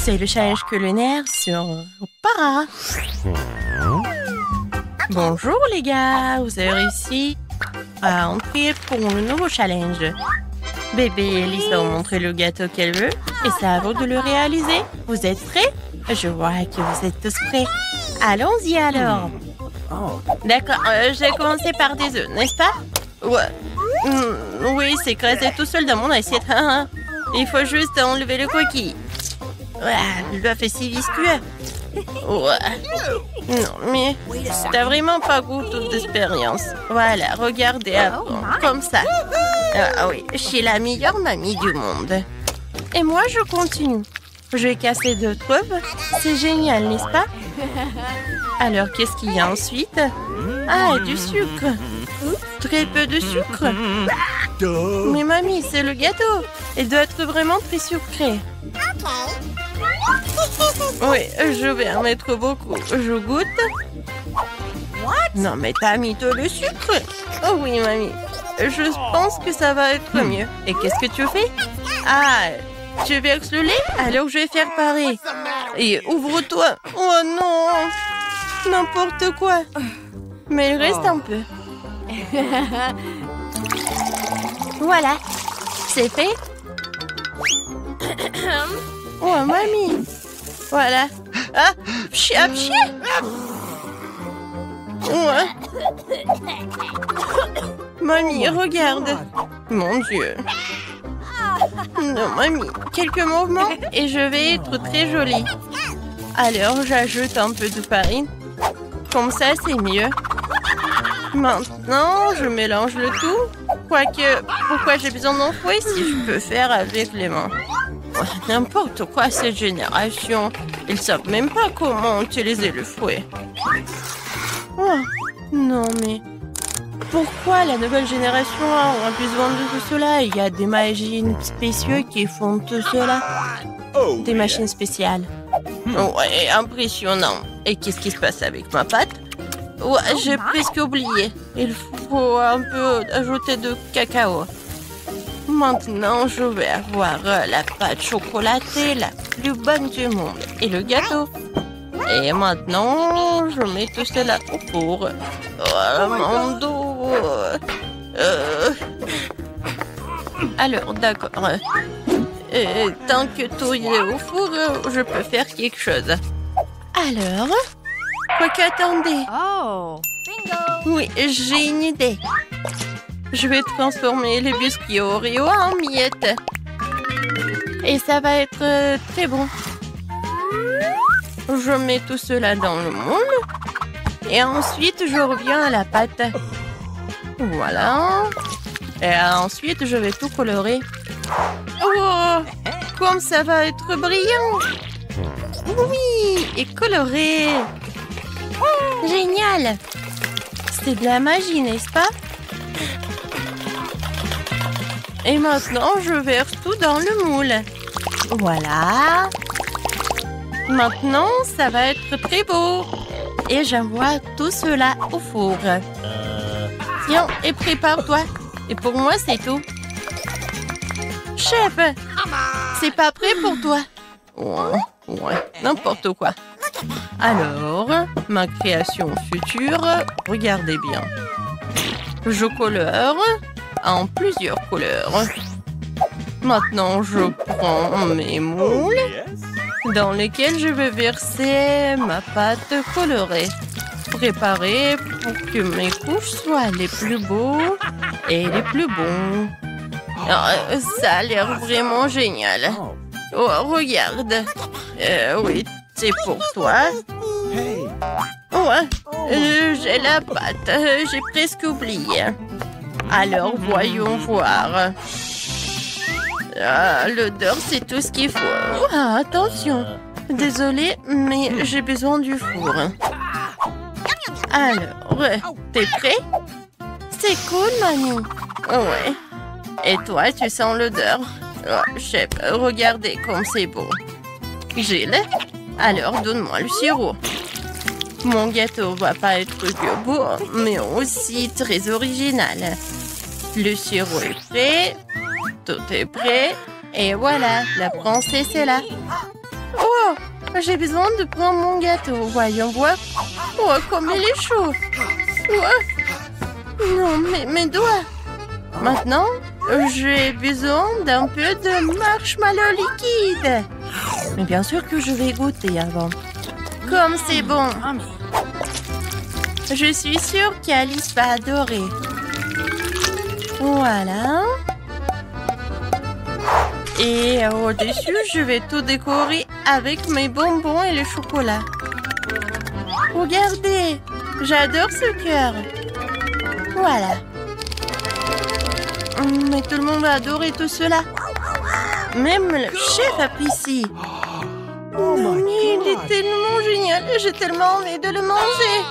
C'est le challenge culinaire sur Para. Bonjour les gars, vous avez réussi à entrer pour le nouveau challenge. Bébé et Elise va vous montrer le gâteau qu'elle veut et c'est à vous de le réaliser. Vous êtes prêts? Je vois que vous êtes tous prêts. Allons-y alors. D'accord, j'ai commencé par des œufs, n'est-ce pas? Ouais. Oui, c'est écrasé tout seul dans mon assiette. Il faut juste enlever le coquille. L'œuf est si visqueux. Non, mais t'as vraiment pas goût d'expérience. Voilà, regardez avant, comme ça. Ah oui, je suis la meilleure mamie du monde. Et moi, je continue. Je vais casser 2 œufs. C'est génial, n'est-ce pas? Alors, qu'est-ce qu'il y a ensuite? Ah, du sucre. Très peu de sucre. Mais mamie, c'est le gâteau. Il doit être vraiment très sucré. Oui, je vais en mettre beaucoup. Je goûte. Non, mais t'as mis tout le sucre. Oh oui, mamie. Je pense que ça va être mieux. Et qu'est-ce que tu fais? Ah, tu verses le lait? Alors je vais faire pareil. Et ouvre-toi. Oh non. N'importe quoi. Mais il reste un peu. Voilà. C'est fait. Oh, mamie. Voilà. Ah, pchi. Ouais. Mamie, regarde. Mon Dieu. Non, mamie. Quelques mouvements et je vais être très jolie. Alors, j'ajoute un peu de farine. Comme ça, c'est mieux. Maintenant, je mélange le tout. Quoique, pourquoi j'ai besoin d'un fouet si je peux faire avec les mains? N'importe quoi, cette génération. Ils savent même pas comment utiliser le fouet. Oh, non, mais... Pourquoi la nouvelle génération a besoin de tout cela? Il y a des machines spéciales qui font tout cela. Des machines spéciales. Ouais, impressionnant. Et qu'est-ce qui se passe avec ma pâte? Ouais, j'ai presque oublié. Il faut un peu ajouter de cacao. Maintenant, je vais avoir la pâte chocolatée la plus bonne du monde. Et le gâteau. Et maintenant, je mets tout cela au four. Oh, mon dos. Alors, d'accord. Tant que tout est au four, je peux faire quelque chose. Alors, quoi qu'attendez. Oh, bingo! Oui, j'ai une idée. Je vais transformer les biscuits Oreo en miettes. Et ça va être très bon. Je mets tout cela dans le moule. Et ensuite, je reviens à la pâte. Voilà. Et ensuite, je vais tout colorer. Oh, comme ça va être brillant. Oui, et coloré. Génial. C'est de la magie, n'est-ce pas? Et maintenant, je verse tout dans le moule. Voilà. Maintenant, ça va être très beau. Et j'envoie tout cela au four. Tiens, et prépare-toi. Et pour moi, c'est tout. Chef, c'est pas prêt pour toi. Ouais, n'importe quoi. Alors, ma création future, regardez bien. Je colore en plusieurs couleurs. Maintenant, je prends mes moules dans lesquels je vais verser ma pâte colorée. Préparée pour que mes couches soient les plus beaux et les plus bons. Ça a l'air vraiment génial. Oh, regarde. Oui, c'est pour toi. Ouais, j'ai la pâte. J'ai presque oublié. Alors, voyons voir. L'odeur, c'est tout ce qu'il faut. Ah, attention. Désolée, mais j'ai besoin du four. Alors, t'es prêt? C'est cool, mamie. Ouais. Et toi, tu sens l'odeur? Oh, chef, regardez comme c'est beau. Gilles, alors donne-moi le sirop. Mon gâteau va pas être que beau, mais aussi très original. Le sirop est prêt. Tout est prêt. Et voilà, la princesse est là. Oh, J'ai besoin de prendre mon gâteau. Voyons voir. Oh, comme il est chaud. Oh. Non, mes doigts. Maintenant, j'ai besoin d'un peu de marshmallow liquide. Mais bien sûr que je vais goûter avant. Comme c'est bon. Je suis sûre qu'Alice va adorer. Voilà. Et au-dessus, je vais tout décorer avec mes bonbons et le chocolat. Regardez, j'adore ce cœur. Voilà. Mais tout le monde va adorer tout cela. Même le chef apprécie. Mais il est tellement génial. J'ai tellement envie de le manger.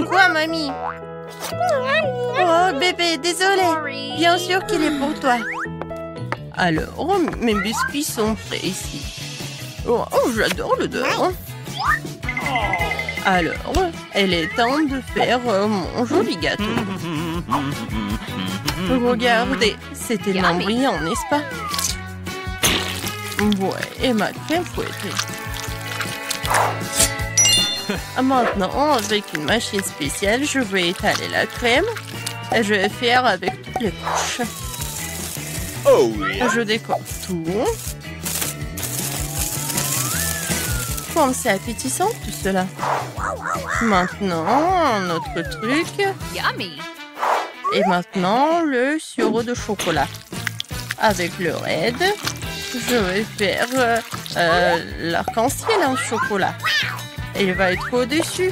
Quoi, mamie? Oh, bébé, désolé. Bien sûr qu'il est pour toi. Alors, mes biscuits sont prêts ici. Oh, j'adore l'odeur. Alors, il est temps de faire mon joli gâteau. Regardez, c'est tellement brillant, n'est-ce pas? Ouais, et ma crème fouettée. Maintenant, avec une machine spéciale, je vais étaler la crème. Et je vais faire avec toutes les couches. Oh, yeah. Je décore tout. Comme c'est appétissant tout cela. Maintenant, un autre truc. Yummy. Et maintenant, le sirop de chocolat. Avec le raid, je vais faire l'arc-en-ciel en chocolat. Il va être au-dessus.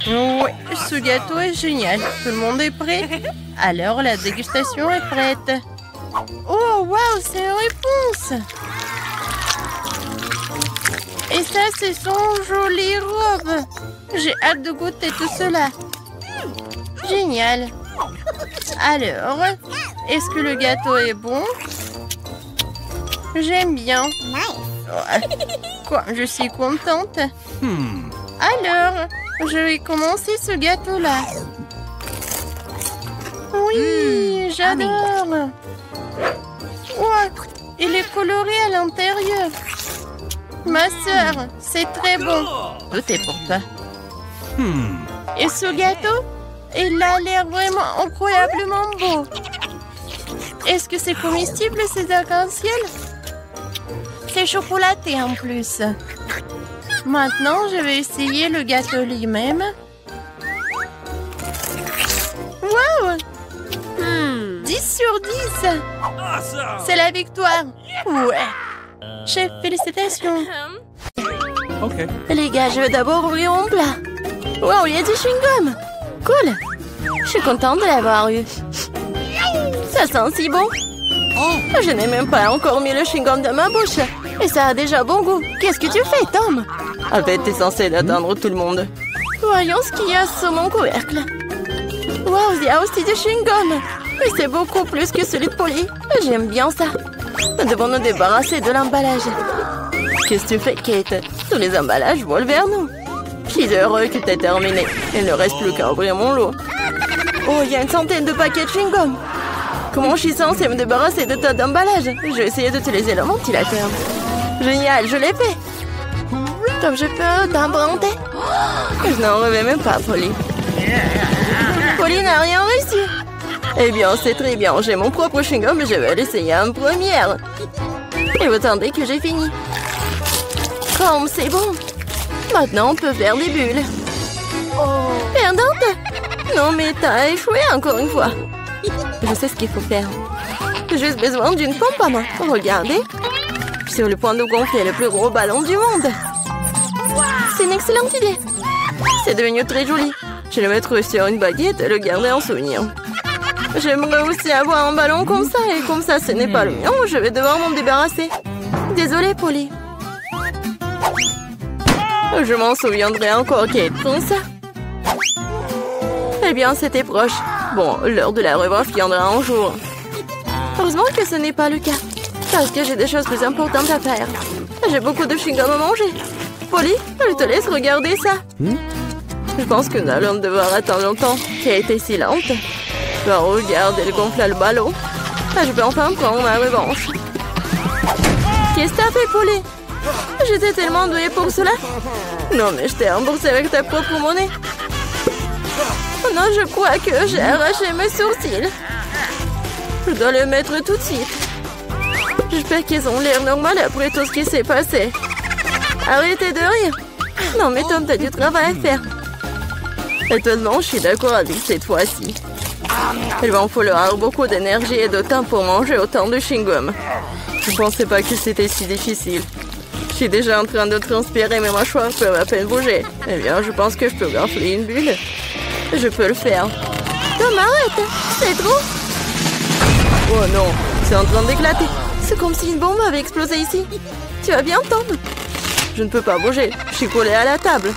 Oui, ce gâteau est génial. Tout le monde est prêt? Alors, la dégustation est prête. Oh, waouh, c'est une réponse! Et ça, c'est son jolie robe. J'ai hâte de goûter tout cela. Génial. Alors, est-ce que le gâteau est bon? J'aime bien. Quoi, je suis contente. Alors, je vais commencer ce gâteau-là. Oui, j'adore. Ouais, il est coloré à l'intérieur. Ma sœur, c'est très bon. Tout est pour toi. Et ce gâteau, il a l'air vraiment incroyablement beau. Est-ce que c'est comestible, ces arcs-en-ciel? C'est chocolaté en plus. Maintenant, je vais essayer le gâteau lui-même. Wow! 10 sur 10. C'est la victoire. Ouais. Chef, félicitations. OK. Les gars, je vais d'abord ouvrir mon plat. Wow, il y a du chewing-gum. Cool. Je suis contente de l'avoir eu. Ça sent si bon. Je n'ai même pas encore mis le chewing-gum dans ma bouche. Et ça a déjà bon goût. Qu'est-ce que tu fais, Tom? En fait, t'es censé attendre tout le monde. Voyons ce qu'il y a sur mon couvercle. Wow, il y a aussi du chewing-gum. Mais c'est beaucoup plus que celui de Polly. J'aime bien ça. Nous devons nous débarrasser de l'emballage. Qu'est-ce que tu fais, Kate? Tous les emballages volent vers nous. Je suis heureux que tu aies terminé. Il ne reste plus qu'à ouvrir mon lot. Oh, il y a une centaine de paquets de chewing-gum. Comment je suis censée me débarrasser de tas d'emballages? Je vais essayer d'utiliser le ventilateur. Génial, je l'ai fait. Comme je peux t'emprunter? Je n'en rêvais même pas, Polly. Polly n'a rien réussi. Eh bien, c'est très bien. J'ai mon propre chewing-gum et je vais l'essayer en première. Et vous attendez que j'ai fini. Comme c'est bon. Maintenant, on peut faire des bulles. Perdante? Non, mais t'as échoué encore une fois. Je sais ce qu'il faut faire. J'ai juste besoin d'une pompe à main. Regardez. Je suis sur le point de gonfler le plus gros ballon du monde. C'est une excellente idée. C'est devenu très joli. Je vais le mettre sur une baguette et le garder en souvenir. J'aimerais aussi avoir un ballon comme ça. Et comme ça, ce n'est pas le mien, je vais devoir m'en débarrasser. Désolée, Polly. Je m'en souviendrai encore, Kate, comme ça. Eh bien, c'était proche. Bon, l'heure de la revanche viendra un jour. Heureusement que ce n'est pas le cas. Parce que j'ai des choses plus importantes à faire. J'ai beaucoup de chewing-gum à manger. Polly, je te laisse regarder ça. Je pense que nous allons devoir attendre longtemps. Kate est si lente. Bah, regarde, elle gonfle le ballon. Je peux enfin prendre ma revanche. Qu'est-ce que t'as fait, Polly? J'étais tellement douée pour cela. Non, mais je t'ai remboursé avec ta propre monnaie. Oh non, je crois que j'ai arraché mes sourcils. Je dois le mettre tout de suite. J'espère qu'ils ont l'air normal après tout ce qui s'est passé. Arrêtez de rire. Non, mais Tom, t'as du travail à faire. Étonnamment, je suis d'accord avec cette fois-ci. Il va en falloir beaucoup d'énergie et de temps pour manger autant de chewing-gum. Je ne pensais pas que c'était si difficile. Je suis déjà en train de transpirer, mes mâchoires peuvent à peine bouger. Eh bien, je pense que je peux gonfler une bulle. Je peux le faire. Tom, arrête! C'est trop! Oh non, c'est en train d'éclater. C'est comme si une bombe avait explosé ici. Tu vas bien, Tom? Je ne peux pas bouger. Je suis collée à la table.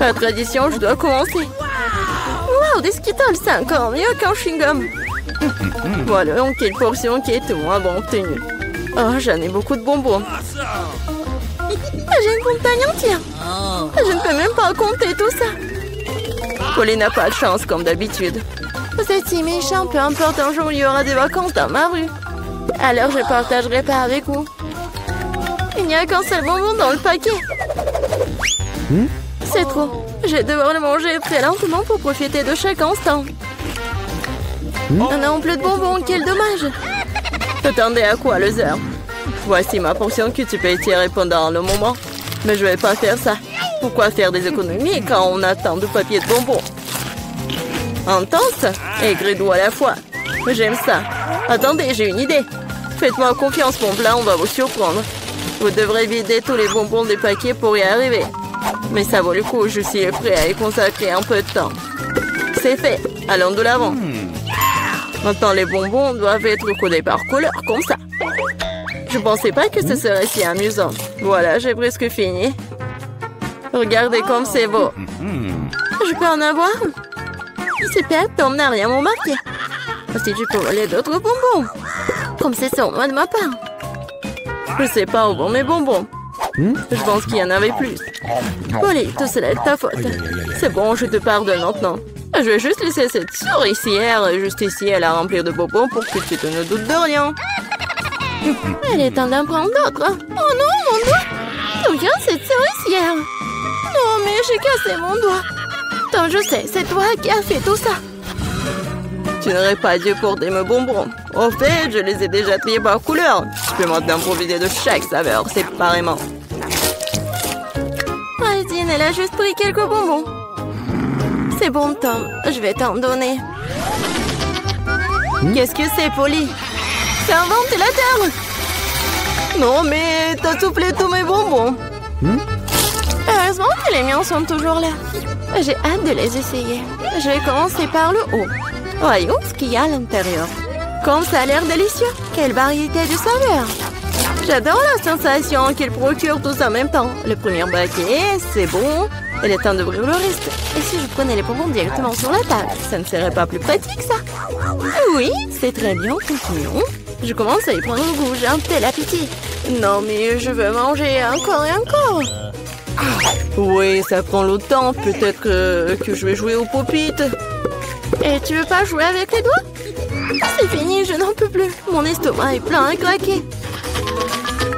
La tradition, je dois commencer. Wow, des Skittles, c'est encore mieux qu'un chewing-gum. Voilà, donc quelle portion qui est moins bon obtenue. Oh, j'en ai beaucoup de bonbons. J'ai une montagne entière. Je ne peux même pas compter tout ça. Polly n'a pas de chance, comme d'habitude. Vous êtes si méchant, peu importe, un jour il y aura des vacances dans ma rue. Alors je partagerai pas avec vous. Il n'y a qu'un seul bonbon dans le paquet. C'est trop. Je vais devoir le manger très lentement pour profiter de chaque instant. On n'a plus de bonbons, quel dommage. T'attendais à quoi, loser? Voici ma portion que tu peux étirer pendant le moment. Mais je vais pas faire ça. Pourquoi faire des économies quand on a tant de papier de bonbons? Intense et gris-doux à la fois. J'aime ça. Attendez, j'ai une idée. Faites-moi confiance, mon plat, on va vous surprendre. Vous devrez vider tous les bonbons des paquets pour y arriver. Mais ça vaut le coup, je suis prêt à y consacrer un peu de temps. C'est fait, allons de l'avant. Maintenant, les bonbons doivent être codés par couleur, comme ça. Je pensais pas que ce serait si amusant. Voilà, j'ai presque fini. Regardez comme c'est beau. Je peux en avoir? Super, Tom n'a rien remarqué. Si tu peux voler d'autres bonbons. Comme c'est sournois de ma part. Je sais pas où vont mes bonbons. Je pense qu'il y en avait plus. Polly, tout cela est de ta faute. C'est bon, je te pardonne maintenant. Je vais juste laisser cette souricière juste ici à la remplir de bonbons pour que tu te ne doutes de rien. Elle est temps d'en prendre d'autres. Oh non, mon doigt! D'où vient cette souricière? Non, mais j'ai cassé mon doigt. Tom, je sais, c'est toi qui as fait tout ça. Tu n'aurais pas dû porter mes bonbons. Au fait, je les ai déjà triés par couleur. Je peux maintenant profiter de chaque saveur séparément. Aldine, elle a juste pris quelques bonbons. C'est bon, Tom. Je vais t'en donner. Qu'est-ce que c'est, Polly? C'est un ventilateur. Non, mais t'as soufflé tous mes bonbons. Heureusement que les miens sont toujours là. J'ai hâte de les essayer. Je vais commencer par le haut. Voyons ce qu'il y a à l'intérieur. Comme ça a l'air délicieux. Quelle variété de saveurs. J'adore la sensation qu'il procure tous en même temps. Le premier paquet, c'est bon. Il est temps d'ouvrir le reste. Et si je prenais les bonbons directement sur la table, ça ne serait pas plus pratique, ça? Oui, c'est très bien, continuons. Je commence à y prendre goût, j'ai un tel appétit. Non, mais je veux manger encore et encore. Oui, ça prend le temps. Peut-être que je vais jouer aux popites. Et tu veux pas jouer avec les doigts? C'est fini, je n'en peux plus. Mon estomac est plein à craquer.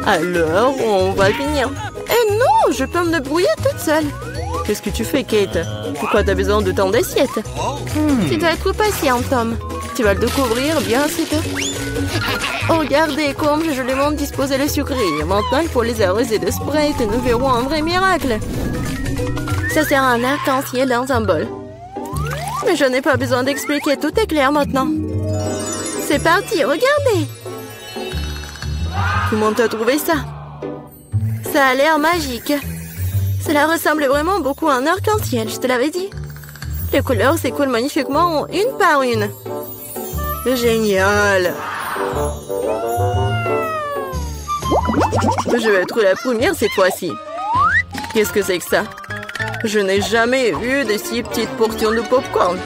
Alors, on va finir. Eh non, je peux me débrouiller toute seule. Qu'est-ce que tu fais, Kate? Pourquoi t'as besoin de tant d'assiettes? Tu dois être patient, Tom. Tu vas le découvrir bien vite. Oh, regardez comme j'ai joliment disposé les sucreries. Maintenant, il faut les arroser de Sprite et nous verrons un vrai miracle. Ça sert à un arc-en-ciel dans un bol. Mais je n'ai pas besoin d'expliquer, tout est clair maintenant. C'est parti, regardez. Comment t'as trouvé ça? Ça a l'air magique. Cela ressemble vraiment beaucoup à un arc-en-ciel, je te l'avais dit. Les couleurs s'écoulent magnifiquement une par une. Génial. Je vais être la première cette fois-ci. Qu'est-ce que c'est que ça? Je n'ai jamais vu de si petites portions de popcorn.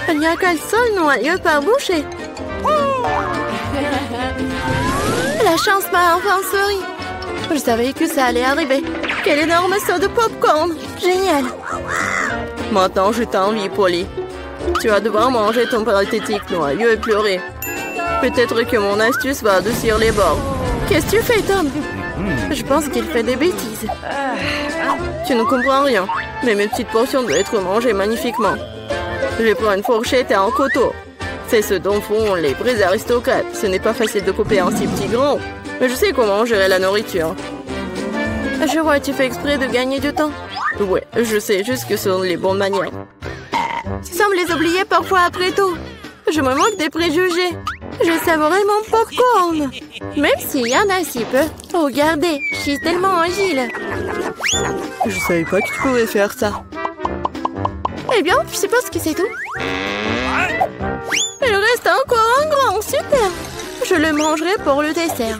Il n'y a qu'un seul noyau par bouchée. La chance m'a enfin souri. Je savais que ça allait arriver. Quel énorme saut de popcorn. Génial. Maintenant, je t'envie, Polly. Tu vas devoir manger ton pathétique noyau et pleurer. Peut-être que mon astuce va adoucir les bords. Qu'est-ce que tu fais, Tom? Je pense qu'il fait des bêtises. Tu ne comprends rien, mais mes petites portions doivent être mangées magnifiquement. Je prends une fourchette et un couteau. C'est ce dont font les vrais aristocrates. Ce n'est pas facile de couper un si petit grand, mais je sais comment gérer la nourriture. Je vois, tu fais exprès de gagner du temps. Ouais, je sais juste que ce sont les bonnes manières. Tu sembles les oublier parfois après tout. Je me moque des préjugés. Je savourais mon popcorn. Même s'il y en a si peu. Regardez, je suis tellement agile. Je savais pas que tu pouvais faire ça. Eh bien, je suppose que c'est tout. Il reste encore un grand, super. Je le mangerai pour le dessert.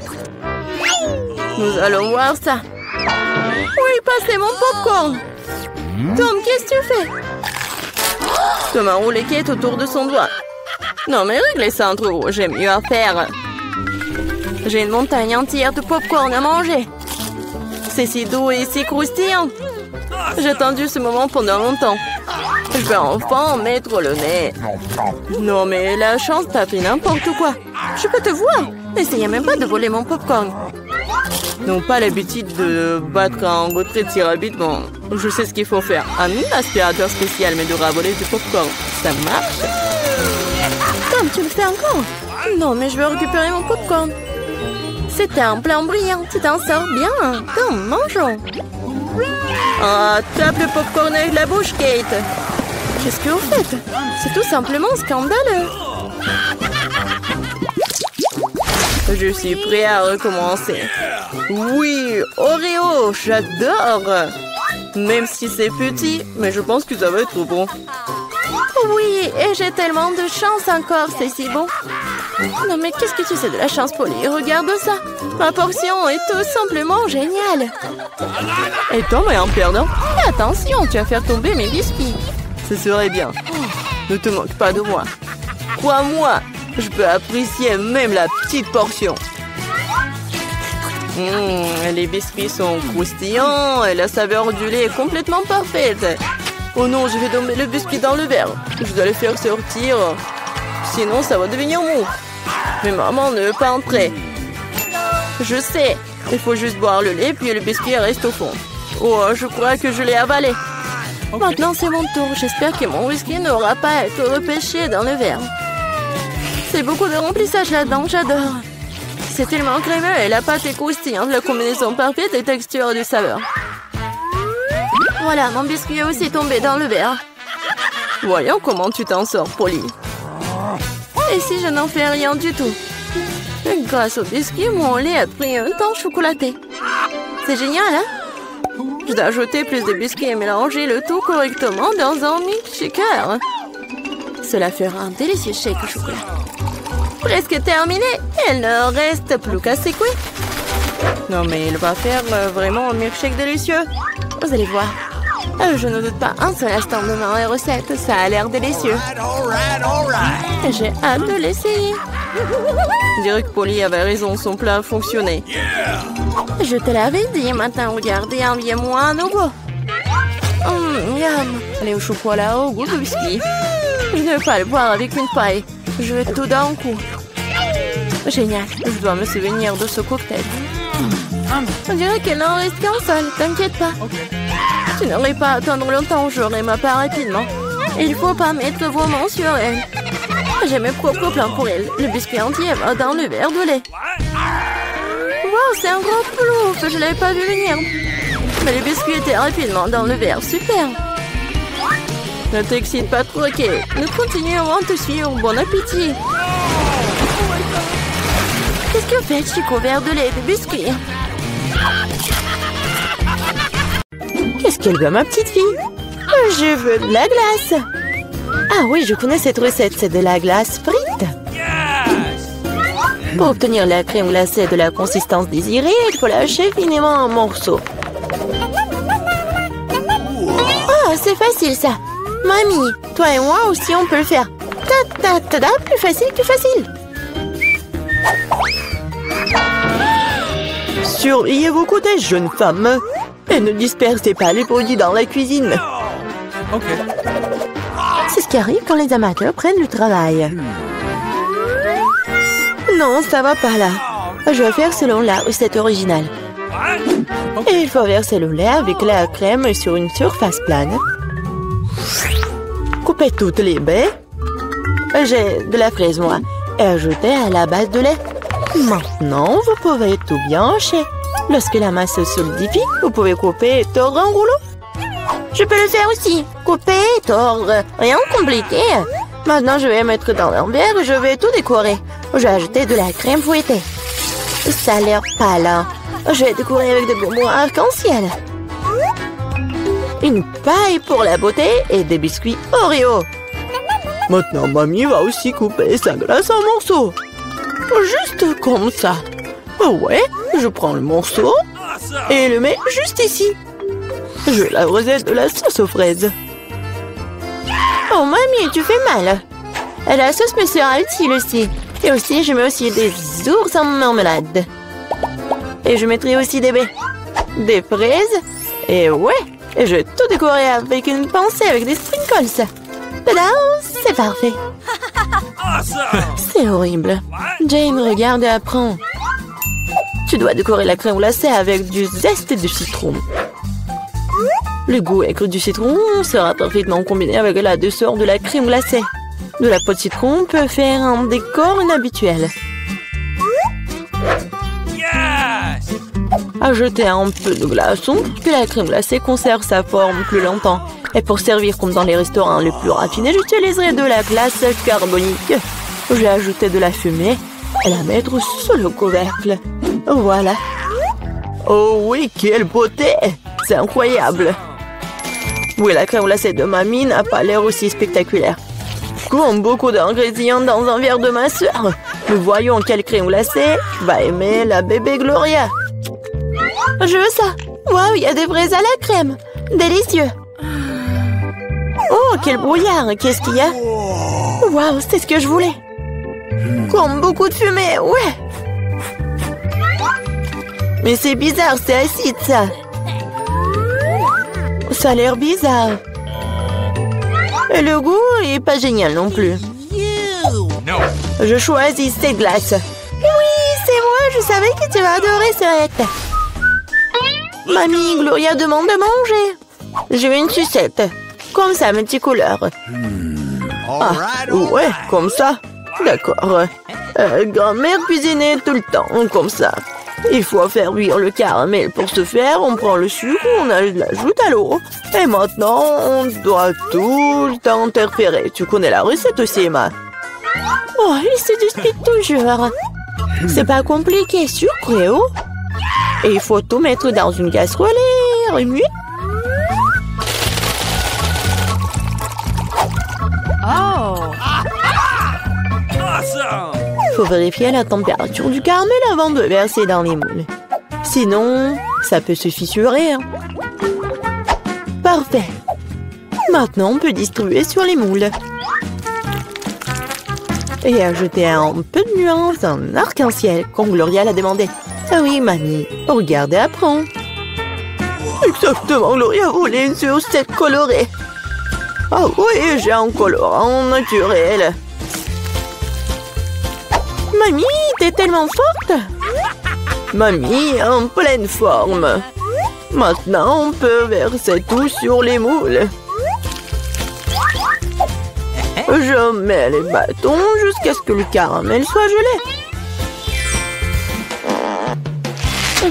Nous allons voir ça. Oui, passez mon popcorn. Tom, qu'est-ce que tu fais? Tom a roulé quête autour de son doigt. Non, mais réglez ça entre vous, j'ai mieux à faire. J'ai une montagne entière de popcorn à manger. C'est si doux et si croustillant. J'ai attendu ce moment pendant longtemps. Je vais enfin mettre le nez. Non, mais la chance t'a fait n'importe quoi. Je peux te voir. N'essayez même pas de voler mon popcorn. N'ont pas l'habitude de battre un retrait si rapidement. Je sais ce qu'il faut faire. Un aspirateur spécial m'aidera à voler du popcorn. Ça marche. Tom, tu le fais encore? Non, mais je veux récupérer mon popcorn. C'était un plan brillant. Tu t'en sors bien. Tom, mangeons. Ah, tape le popcorn avec la bouche, Kate. Qu'est-ce que vous faites? C'est tout simplement scandaleux. Je suis prêt à recommencer. Oui, Oreo, j'adore. Même si c'est petit, mais je pense que ça va être bon. Oui, et j'ai tellement de chance encore, c'est si bon. Non, mais qu'est-ce que tu sais de la chance, Polly? Regarde ça. Ma portion est tout simplement géniale. Et Tom est un perdant. Attention, tu vas faire tomber mes biscuits. Ce serait bien. Ne te moque pas de moi. Crois-moi, je peux apprécier même la petite portion. Les biscuits sont croustillants et la saveur du lait est complètement parfaite. Oh non, je vais tomber le biscuit dans le verre. Je dois le faire sortir. Sinon, ça va devenir mou. Mais maman ne veut pas entrer. Je sais. Il faut juste boire le lait, puis le biscuit reste au fond. Oh, je crois que je l'ai avalé. Okay. Maintenant, c'est mon tour. J'espère que mon whisky n'aura pas à être repêché dans le verre. C'est beaucoup de remplissage là-dedans, j'adore. C'est tellement crémeux et la pâte est croustillante. La combinaison parfaite des textures et de saveurs. Voilà, mon biscuit est aussi tombé dans le verre. Voyons comment tu t'en sors, Polly. Et si je n'en fais rien du tout? Grâce au biscuit, mon lait a pris un temps chocolaté. C'est génial, hein? Je dois ajouter plus de biscuits et mélanger le tout correctement dans un milkshaker. Cela fera un délicieux shake au chocolat. Presque terminé. Il ne reste plus qu'à secouer. Non, mais il va faire vraiment un milkshake délicieux. Vous allez voir. Je ne doute pas un seul instant de ma recette. Ça a l'air délicieux. J'ai hâte de l'essayer. Je dirais que Polly avait raison. Son plat fonctionnait. Je te l'avais dit. Maintenant, regardez, enviez-moi un nouveau. Miam. Allez au chocolat au goût de biscuit. Je ne veux pas le boire avec une paille. Je veux tout d'un coup. Génial. Je dois me souvenir de ce cocktail. On dirait qu'il n'en reste qu'un seul. T'inquiète pas. Tu n'aurais pas à attendre longtemps. J'aurai ma part rapidement. Il faut pas mettre vos mains sur elle. J'ai mes propres plans pour elle. Le biscuit entier va dans le verre de lait. Wow, c'est un gros plouf. Je l'avais pas vu venir. Mais le biscuit était rapidement dans le verre. Super. Ne t'excite pas trop, ok. Nous continuerons à te suivre. Bon appétit. Qu'est-ce que vous faites, Chico? Verre de lait et de biscuits. Qu'est-ce qu'elle veut, ma petite fille? Je veux de la glace. Ah oui, je connais cette recette. C'est de la glace frite. Pour obtenir la crème glacée de la consistance désirée, il faut lâcher finement en morceaux. Ah, c'est facile ça. Mamie, toi et moi aussi, on peut le faire. Ta-ta-ta-ta, plus facile, plus facile. Surveillez vos côtés, jeune femme. Et ne dispersez pas les produits dans la cuisine. Ok. C'est ce qui arrive quand les amateurs prennent du travail. Non, ça va pas là. Je vais faire selon la recette originale. Et il faut verser le lait avec la crème sur une surface plane. Coupez toutes les baies. J'ai de la fraise, moi. Et ajoutez à la base de lait. Maintenant, vous pouvez tout bien hacher. Lorsque la masse se solidifie, vous pouvez couper et tordre en rouleau. Je peux le faire aussi. Couper et tordre. Rien de compliqué. Maintenant, je vais mettre dans un verre et je vais tout décorer. Je vais ajouter de la crème fouettée. Ça a l'air pâle, hein. Je vais décorer avec des bonbons arc-en-ciel. Une paille pour la beauté et des biscuits Oreo. Maintenant, mamie va aussi couper sa glace en morceaux. Juste comme ça. Ouais, je prends le morceau et le mets juste ici. Je la recette de la sauce aux fraises. Oh, mamie, tu fais mal. La sauce me sera utile aussi. Et aussi, je mets aussi des ours en marmelade. Et je mettrai aussi des baies. Des fraises. Et ouais, et je vais tout décorer avec une pincée avec des sprinkles. Tada, c'est parfait. C'est horrible. Jane, regarde et apprends. Tu dois décorer la crème glacée avec du zeste de citron. Le goût aigre du citron sera parfaitement combiné avec la douceur de la crème glacée. De la peau de citron peut faire un décor inhabituel. Ajoutez un peu de glaçon pour que la crème glacée conserve sa forme plus longtemps. Et pour servir comme dans les restaurants les plus raffinés, j'utiliserai de la glace carbonique. Je vais ajouter de la fumée et la mettre sur le couvercle. Voilà. Oh oui, quelle beauté! C'est incroyable. Oui, la crème glacée de mamie n'a pas l'air aussi spectaculaire. Comme beaucoup d'ingrédients dans un verre de ma soeur. Nous voyons quelle crème glacée va aimer la bébé Gloria. Je veux ça. Waouh, il y a des fraises à la crème. Délicieux. Oh, quel brouillard. Qu'est-ce qu'il y a? Waouh, c'est ce que je voulais. Comme beaucoup de fumée, ouais. Mais c'est bizarre, c'est acide, ça. Ça a l'air bizarre. Et le goût est pas génial non plus. Je choisis cette glace. Oui, c'est moi, je savais que tu vas adorer cette. Mamie, Gloria demande de manger. Je veux une sucette. Comme ça, multicouleur. Ah, ouais, comme ça. D'accord. Grand-mère cuisinait tout le temps, comme ça. Il faut faire cuire le caramel. Pour ce faire, on prend le sucre, on l'ajoute à l'eau. Et maintenant, on doit tout le temps interférer. Tu connais la recette aussi, Emma? Oh, il se dispute toujours. C'est pas compliqué, sucre et eau. Et il faut tout mettre dans une casserole et remuer. Il faut vérifier la température du caramel avant de verser dans les moules. Sinon, ça peut se fissurer. Parfait. Maintenant, on peut distribuer sur les moules. Et ajouter un peu de nuance en arc-en-ciel, comme Gloria l'a demandé. Ah oui, mamie, regarde et apprends. Exactement, Gloria voulait une sucette colorée. Ah oui, j'ai un colorant naturel. Mamie, t'es tellement forte. Mamie, en pleine forme. Maintenant, on peut verser tout sur les moules. Je mets les bâtons jusqu'à ce que le caramel soit gelé.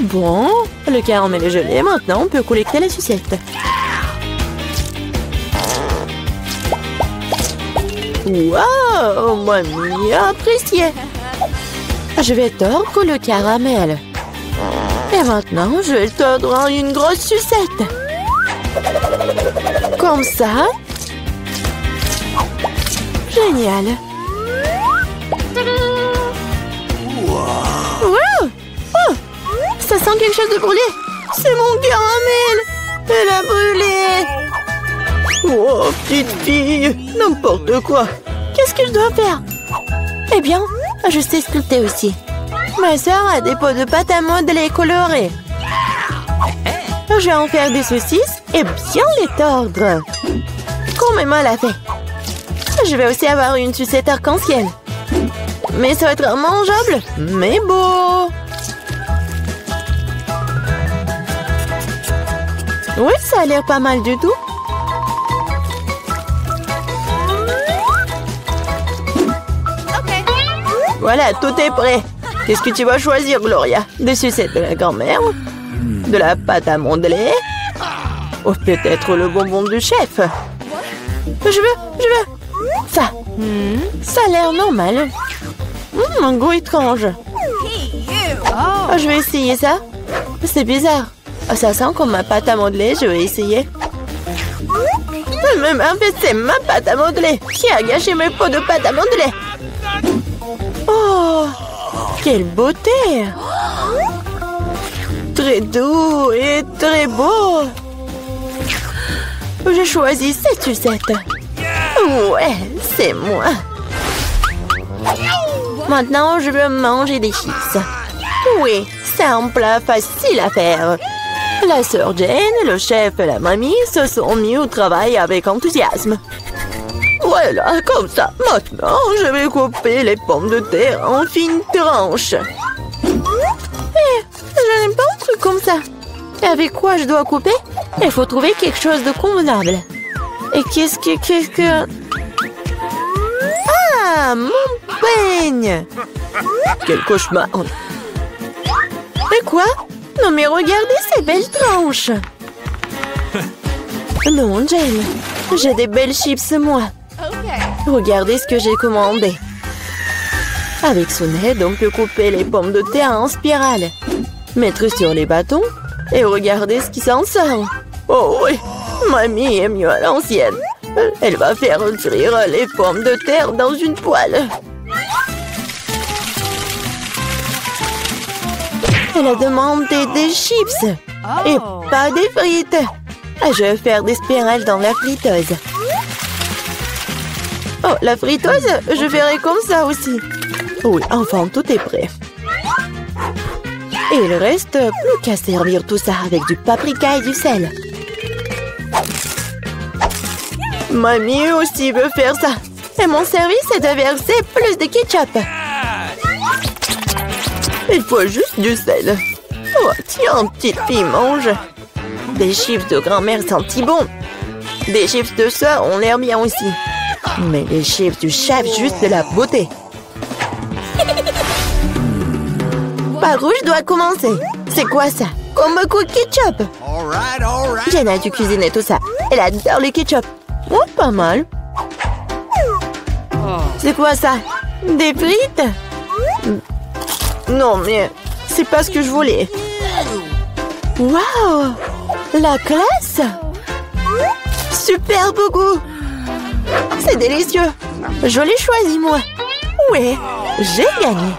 Bon, le caramel est gelé. Maintenant, on peut collecter les sucettes. Waouh, mamie a apprécié. Je vais tordre le caramel. Et maintenant, je vais tordre en une grosse sucette. Comme ça. Génial. Wow. Oh, ça sent quelque chose de brûlé. C'est mon caramel. Elle a brûlé. Oh, petite fille, n'importe quoi. Qu'est-ce que je dois faire? Eh bien, je sais sculpter aussi. Ma soeur a des pots de pâte à modeler colorés. Je vais en faire des saucisses et bien les tordre. Comme Emma l'a fait. Je vais aussi avoir une sucette arc-en-ciel. Mais ça va être mangeable, mais beau. Oui, ça a l'air pas mal du tout. Voilà, tout est prêt. Qu'est-ce que tu vas choisir, Gloria? Des sucettes de la grand-mère? De la pâte à modeler? Ou peut-être le bonbon du chef? Je veux. Ça. Ça a l'air normal. Un goût étrange. Oh, je vais essayer ça. C'est bizarre. Ça sent comme ma pâte à modeler, je vais essayer. En fait, c'est ma pâte à modeler. Qui a gâché mes pots de pâte à modeler? Oh, quelle beauté! Très doux et très beau. Je choisis cette sucette. Ouais, c'est moi. Maintenant, je veux manger des chips. Oui, c'est un plat facile à faire. La sœur Jane, le chef et la mamie se sont mis au travail avec enthousiasme. Voilà, comme ça. Maintenant, je vais couper les pommes de terre en fines tranches. Je n'aime pas un truc comme ça. Et avec quoi je dois couper? Il faut trouver quelque chose de convenable. Et qu'est-ce que... Ah, mon peigne! Quel cauchemar! Et quoi? Non mais regardez ces belles tranches! Non, Jane, j'ai des belles chips, moi. Regardez ce que j'ai commandé. Avec son aide, on peut couper les pommes de terre en spirale, mettre sur les bâtons et regardez ce qui s'en sort. Oh oui, mamie est mieux à l'ancienne. Elle va faire cuire les pommes de terre dans une poêle. Elle a demandé des chips et pas des frites. Je vais faire des spirales dans la friteuse. Oh, la friteuse, je ferai comme ça aussi. Oui, enfin, tout est prêt. Et il reste plus qu'à servir tout ça avec du paprika et du sel. Mamie aussi veut faire ça. Et mon service est de verser plus de ketchup. Il faut juste du sel. Oh, tiens, petite fille, mange. Des chips de grand-mère sentent si bon. Des chips de soeur ont l'air bien aussi. Mais les chips du chef, juste de la beauté. Par où je dois commencer? C'est quoi ça? Comme beaucoup de ketchup. Jenna a dû cuisiner tout ça. Elle adore le ketchup. Oh, pas mal. C'est quoi ça? Des frites? Non, mais c'est pas ce que je voulais. Waouh! La classe! Super beau goût! C'est délicieux! Je l'ai choisi, moi! Ouais, j'ai gagné!